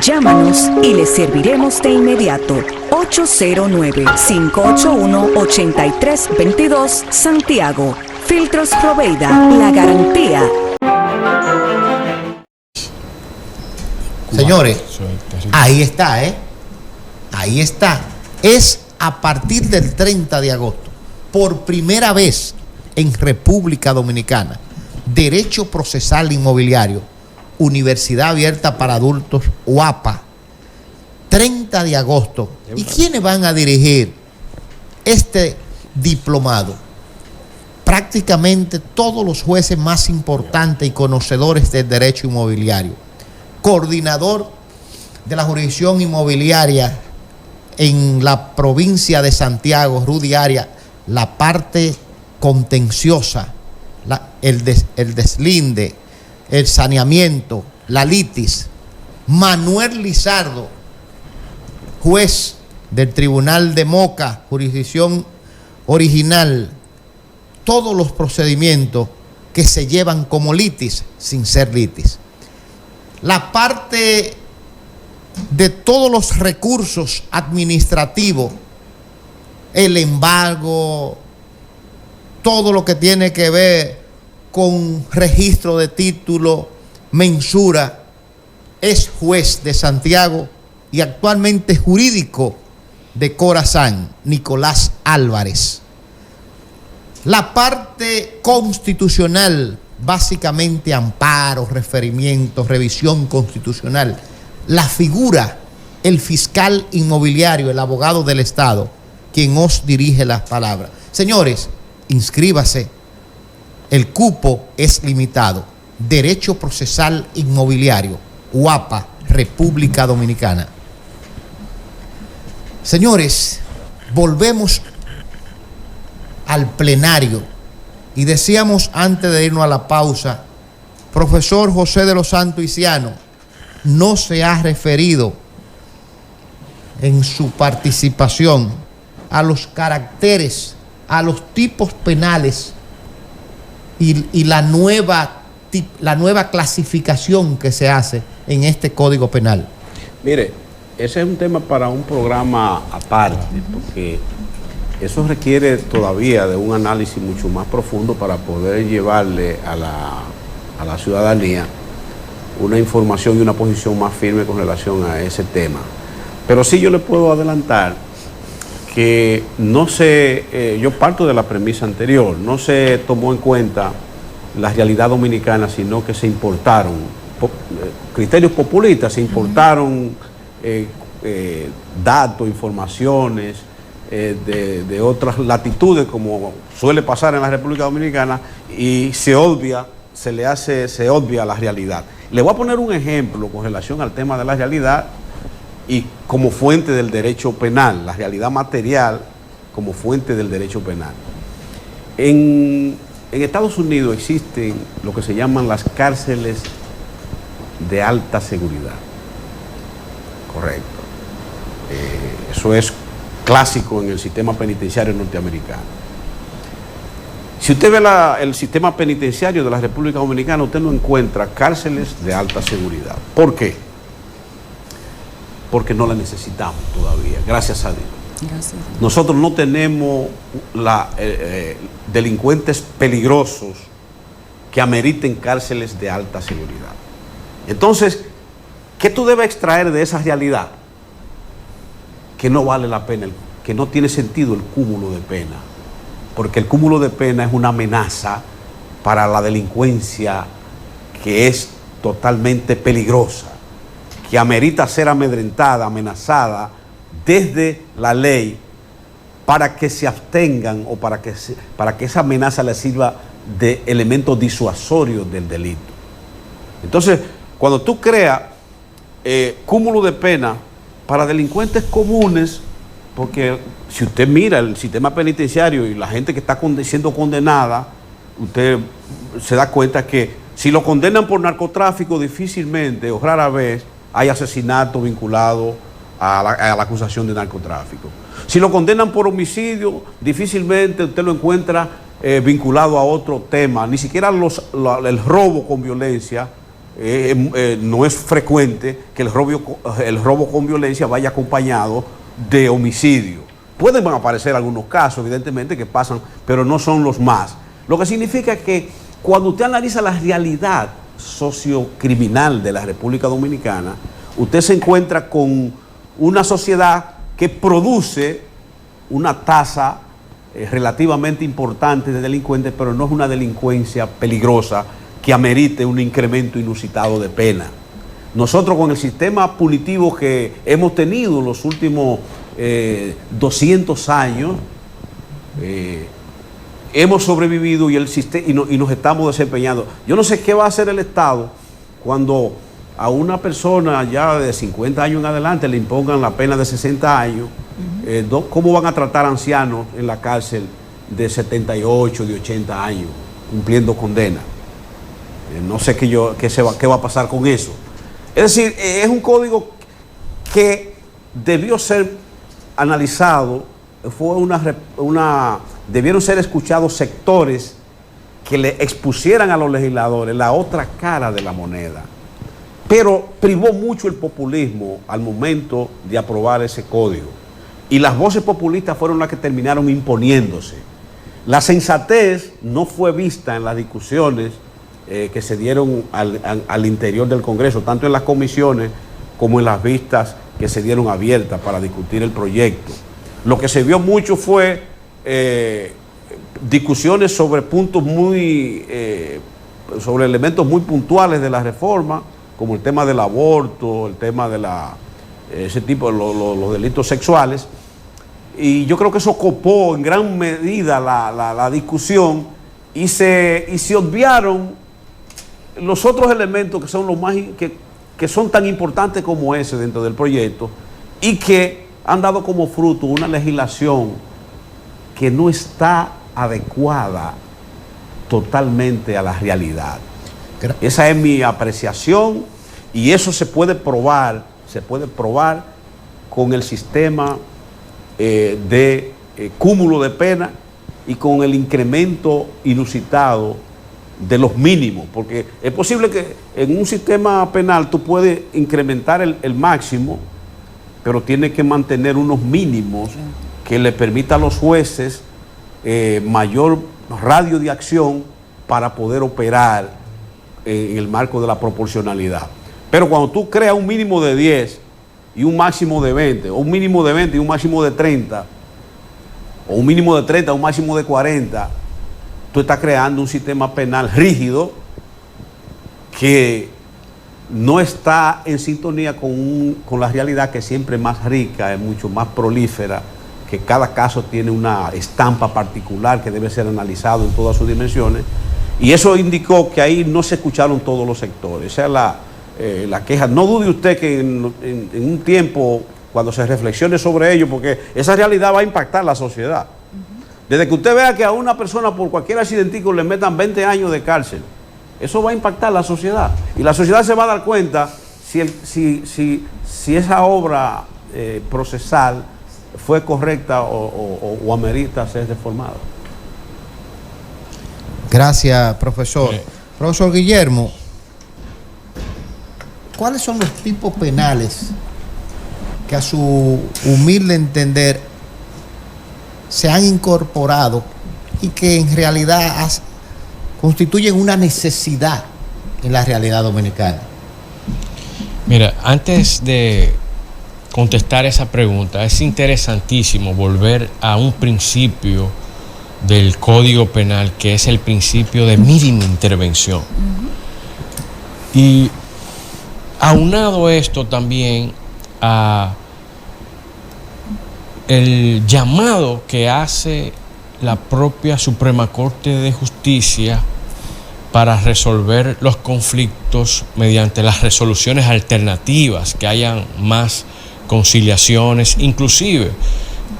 Llámanos y le serviremos de inmediato. 809-581-8322 Santiago. Filtros Robeida, la garantía. Señores, ahí está, ahí está. Es a partir del 30 de agosto, por primera vez en República Dominicana, Derecho Procesal Inmobiliario, Universidad Abierta para Adultos, UAPA, 30 de agosto. ¿Y quiénes van a dirigir este diplomado? Prácticamente todos los jueces más importantes y conocedores del derecho inmobiliario. Coordinador de la jurisdicción inmobiliaria en la provincia de Santiago, Rudy Arias, la parte contenciosa, el deslinde, el saneamiento, la litis. Manuel Lizardo, juez del Tribunal de Moca, jurisdicción original, todos los procedimientos que se llevan como litis sin ser litis. La parte de todos los recursos administrativos, el embargo, todo lo que tiene que ver con registro de título, mensura, es juez de Santiago y actualmente jurídico de Corazán, Nicolás Álvarez. La parte constitucional, básicamente amparo, referimientos, revisión constitucional. La figura, el fiscal inmobiliario, el abogado del Estado, quien os dirige las palabras. Señores, inscríbase. El cupo es limitado. Derecho Procesal Inmobiliario, UAPA, República Dominicana. Señores, volvemos al plenario y decíamos antes de irnos a la pausa, profesor José de los Santos Iciano, no se ha referido en su participación a los caracteres, a los tipos penales y la nueva clasificación que se hace en este Código Penal. Mire, ese es un tema para un programa aparte, porque eso requiere todavía de un análisis mucho más profundo para poder llevarle a la ciudadanía una información y una posición más firme con relación a ese tema. Pero sí yo le puedo adelantar que no se, yo parto de la premisa anterior, no se tomó en cuenta la realidad dominicana, sino que se importaron criterios populistas, se importaron datos, informaciones de otras latitudes, como suele pasar en la República Dominicana, y se obvia la realidad. Le voy a poner un ejemplo con relación al tema de la realidad y como fuente del derecho penal, la realidad material como fuente del derecho penal. En Estados Unidos existen lo que se llaman las cárceles de alta seguridad. Correcto. Eso es clásico en el sistema penitenciario norteamericano. Si usted ve el sistema penitenciario de la República Dominicana, usted no encuentra cárceles de alta seguridad. ¿Por qué? Porque no la necesitamos todavía, gracias a Dios. Gracias. Nosotros no tenemos delincuentes peligrosos que ameriten cárceles de alta seguridad. Entonces, ¿qué tú debes extraer de esa realidad? Que no vale la pena, que no tiene sentido el cúmulo de pena, porque el cúmulo de pena es una amenaza para la delincuencia que es totalmente peligrosa, que amerita ser amedrentada, amenazada desde la ley para que se abstengan o para que esa amenaza le sirva de elemento disuasorio del delito. Entonces, cuando tú creas cúmulo de pena para delincuentes comunes, porque si usted mira el sistema penitenciario y la gente que está siendo condenada, usted se da cuenta que si lo condenan por narcotráfico, difícilmente o rara vez hay asesinato vinculado a la acusación de narcotráfico. Si lo condenan por homicidio, difícilmente usted lo encuentra vinculado a otro tema. Ni siquiera el robo con violencia, no es frecuente que el robo con violencia vaya acompañado de homicidio. Pueden aparecer algunos casos, evidentemente, que pasan, pero no son los más. Lo que significa que cuando usted analiza la realidad sociocriminal de la República Dominicana, usted se encuentra con una sociedad que produce una tasa relativamente importante de delincuentes, pero no es una delincuencia peligrosa que amerite un incremento inusitado de pena. Nosotros, con el sistema punitivo que hemos tenido en los últimos 200 años, hemos sobrevivido y nos estamos desempeñando. Yo no sé qué va a hacer el Estado cuando a una persona ya de 50 años en adelante le impongan la pena de 60 años. ¿Cómo van a tratar ancianos en la cárcel de 78, de 80 años, cumpliendo condena? No sé qué va a pasar con eso. Es decir, es un código que debió ser analizado, debieron ser escuchados sectores que le expusieran a los legisladores la otra cara de la moneda. Pero privó mucho el populismo al momento de aprobar ese código. Y las voces populistas fueron las que terminaron imponiéndose. La sensatez no fue vista en las discusiones que se dieron al interior del Congreso, tanto en las comisiones como en las vistas que se dieron abiertas para discutir el proyecto. Lo que se vio mucho fue discusiones sobre puntos sobre elementos muy puntuales de la reforma, como el tema del aborto, el tema de ese tipo de los delitos sexuales. Y yo creo que eso copó en gran medida la discusión y se obviaron los otros elementos que son que son tan importantes como ese dentro del proyecto y que han dado como fruto una legislación que no está adecuada totalmente a la realidad. Esa es mi apreciación Y eso se puede probar con el sistema de cúmulo de pena y con el incremento inusitado de los mínimos, porque es posible que en un sistema penal tú puedes incrementar el máximo, pero tiene que mantener unos mínimos que le permita a los jueces mayor radio de acción para poder operar en el marco de la proporcionalidad. Pero cuando tú creas un mínimo de 10 y un máximo de 20, o un mínimo de 20 y un máximo de 30, o un mínimo de 30 y un máximo de 40, tú estás creando un sistema penal rígido que no está en sintonía con la realidad, que siempre es más rica, es mucho más prolífera, que cada caso tiene una estampa particular que debe ser analizado en todas sus dimensiones, y eso indicó que ahí no se escucharon todos los sectores. Esa es la queja. No dude usted que en un tiempo, cuando se reflexione sobre ello, porque esa realidad va a impactar la sociedad. Desde que usted vea que a una persona por cualquier accidentico le metan 20 años de cárcel, eso va a impactar la sociedad. Y la sociedad se va a dar cuenta si esa obra procesal fue correcta o amerita ser reformada. Gracias, profesor. Profesor Guillermo, ¿cuáles son los tipos penales que a su humilde entender se han incorporado y que en realidad constituyen una necesidad en la realidad dominicana? Mira, antes de contestar esa pregunta, es interesantísimo volver a un principio del Código Penal, que es el principio de mínima intervención. Y aunado esto también a el llamado que hace la propia Suprema Corte de Justicia para resolver los conflictos mediante las resoluciones alternativas, que hayan más conciliaciones, inclusive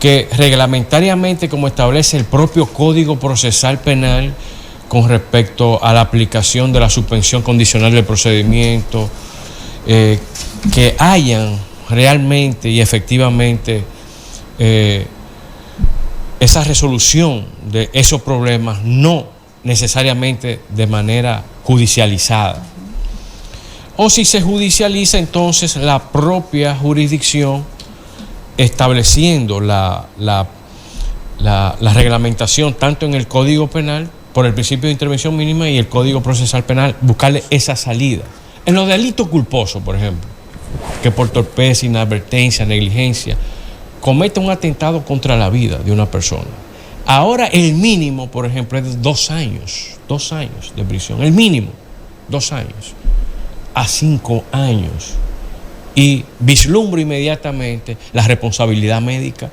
que reglamentariamente, como establece el propio Código Procesal Penal con respecto a la aplicación de la suspensión condicional del procedimiento, que hayan realmente y efectivamente esa resolución de esos problemas, no necesariamente de manera judicializada. O si se judicializa, entonces la propia jurisdicción estableciendo la reglamentación tanto en el Código Penal por el principio de intervención mínima y el Código Procesal Penal, buscarle esa salida. En los delitos culposos, por ejemplo, que por torpeza, inadvertencia, negligencia cometa un atentado contra la vida de una persona. Ahora el mínimo, por ejemplo, es de 2 años de prisión. El mínimo, 2 años a 5 años. Y vislumbro inmediatamente la responsabilidad médica,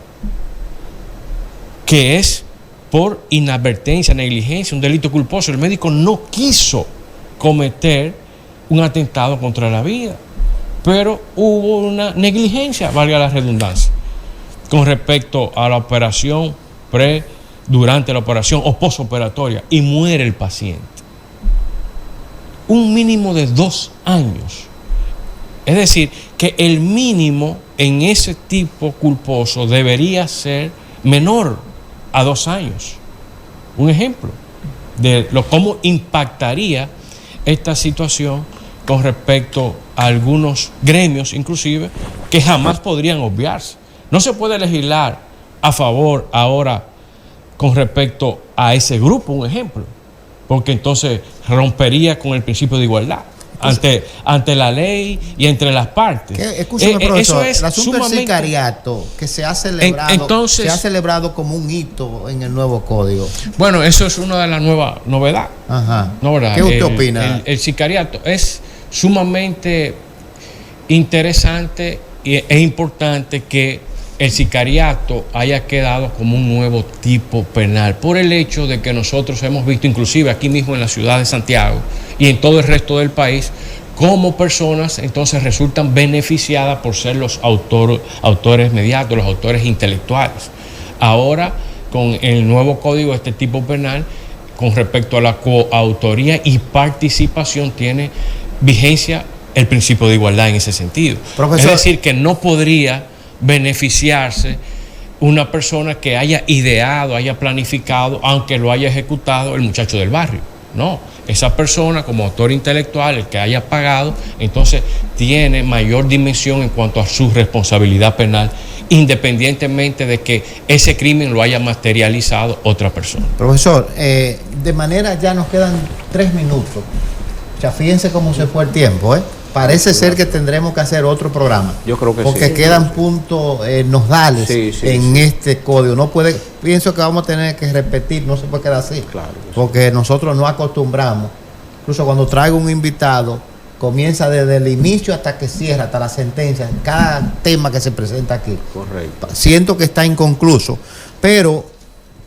que es por inadvertencia, negligencia, un delito culposo. El médico no quiso cometer un atentado contra la vida, pero hubo una negligencia, valga la redundancia, con respecto a la operación durante la operación o posoperatoria, y muere el paciente. Un mínimo de 2 años. Es decir, que el mínimo en ese tipo culposo debería ser menor a 2 años. Un ejemplo de cómo impactaría esta situación con respecto a algunos gremios, inclusive, que jamás podrían obviarse. No se puede legislar a favor ahora con respecto a ese grupo, un ejemplo, porque entonces rompería con el principio de igualdad ante la ley y entre las partes. Escúchame, profesor, eso es el asunto del sicariato que se ha celebrado, se ha celebrado como un hito en el nuevo código. Bueno, eso es una de las nuevas novedades. Ajá. ¿No, verdad? ¿Qué usted opina? El sicariato es sumamente interesante y es importante que el sicariato haya quedado como un nuevo tipo penal, por el hecho de que nosotros hemos visto, inclusive aquí mismo en la ciudad de Santiago y en todo el resto del país, cómo personas entonces resultan beneficiadas por ser los autores mediatos, los autores intelectuales. Ahora, con el nuevo código de este tipo penal, con respecto a la coautoría y participación, tiene vigencia el principio de igualdad en ese sentido. Profesor, es decir, que no podría beneficiarse una persona que haya ideado, haya planificado, aunque lo haya ejecutado el muchacho del barrio. No, esa persona como autor intelectual, el que haya pagado, entonces tiene mayor dimensión en cuanto a su responsabilidad penal, independientemente de que ese crimen lo haya materializado otra persona. Profesor, de manera ya nos quedan 3 minutos. O sea, fíjense cómo se fue el tiempo, ¿eh? Parece ser que tendremos que hacer otro programa. Yo creo que porque sí. quedan puntos nodales en este código. No puede, pienso que vamos a tener que repetir, no se puede quedar así. Claro. Porque nosotros no acostumbramos. Incluso cuando traigo un invitado, comienza desde el inicio hasta que cierra, hasta la sentencia, cada tema que se presenta aquí. Correcto. Siento que está inconcluso, pero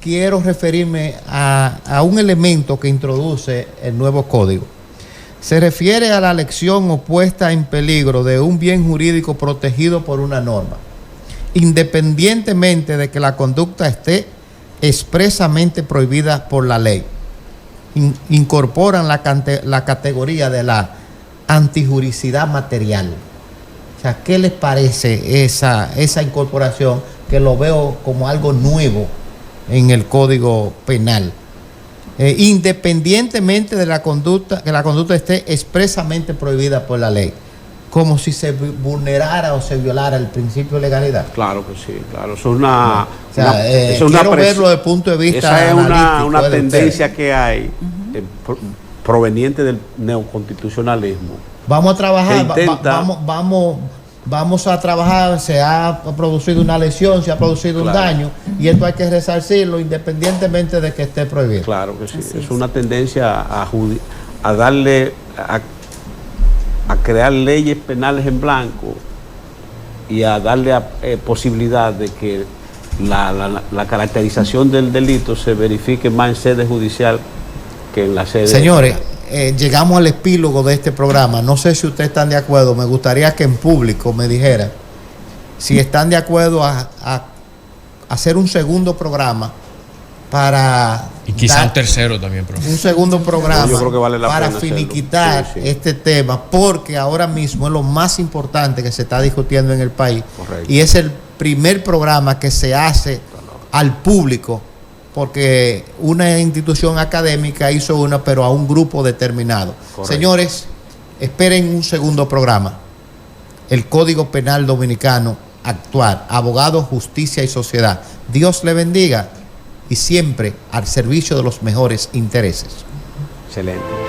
quiero referirme a un elemento que introduce el nuevo código. Se refiere a la elección o puesta en peligro de un bien jurídico protegido por una norma, independientemente de que la conducta esté expresamente prohibida por la ley. Incorporan la categoría de la antijuricidad material. O sea, ¿qué les parece esa incorporación, que lo veo como algo nuevo en el Código Penal? Independientemente de la conducta, que la conducta esté expresamente prohibida por la ley, como si se vulnerara o se violara el principio de legalidad. Claro que sí, claro. Eso es una, o sea, quiero verlo desde el punto de vista esa es analítico una de tendencia ustedes. que hay proveniente del neoconstitucionalismo. Vamos a trabajar, que intenta- vamos a trabajar. Se ha producido una lesión, se ha producido un daño, y esto hay que resarcirlo independientemente de que esté prohibido. Claro que sí. Es una tendencia a darle, a crear leyes penales en blanco y a darle posibilidad de que la caracterización del delito se verifique más en sede judicial que en la sede... Señores, llegamos al epílogo de este programa. No sé si ustedes están de acuerdo. Me gustaría que en público me dijeran si están de acuerdo a hacer un segundo programa para... Y quizá un tercero también, profesor. Un segundo programa Yo creo que vale la para pena hacerlo. finiquitar Sí, sí. este tema, porque ahora mismo es lo más importante que se está discutiendo en el país. Correcto. Y es el primer programa que se hace al público, porque una institución académica hizo una, pero a un grupo determinado. Correcto. Señores, esperen un segundo programa. El Código Penal Dominicano actual, abogado, justicia y sociedad. Dios le bendiga, y siempre al servicio de los mejores intereses. Excelente.